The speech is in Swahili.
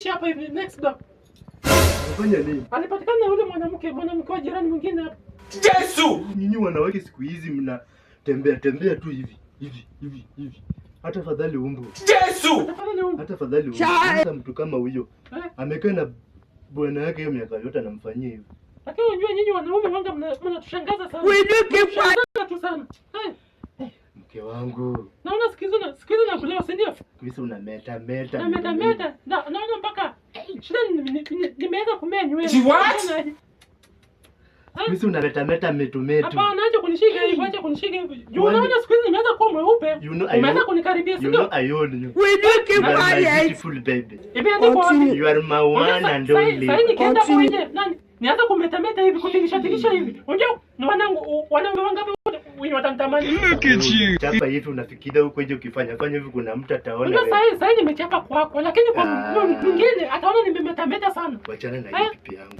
kuishi hapa hivi next door. Unafanya nini? Alipatikana yule mwanamke wa jirani mwingine hapa. Yesu! Nyinyi wanawake siku hizi mna tembea tu hivi. Hata fadhali umbu. Yesu! Hata fadhali umbu. Hata mtu kama huyo amekaa na bwana yake hiyo miaka yote anamfanyia hivyo. Lakini unajua nyinyi wanaume wanga mnatushangaza sana. Tu sana. Mke wangu. Naona sikizo na kulewa, si ndio? Kisa unameta. Naona mpaka shida nimeweza kumea nywele. Kisa unameta metu. Hapana, acha kunishika hivi, acha kunishika hivi. Juu unaona siku hizi nimeanza kuwa mweupe. Umeanza kunikaribia, si ndio? You know I own you. We do keep quiet. Beautiful baby. Imeanza kwa wapi? You are my one and only. Sasa nikienda kwa nje, nani? Nianza kumeta hivi, kutingisha hivi. Unajua ni wanaume wangapi wenye watamtamani. Look at you. Chapa hivi unafikiria huko nje ukifanya hivi kuna mtu ataona. Unajua sasa nimechapa kwako, lakini kwa mwingine ataona nimemeta sana. Wachana na hii pipi yangu.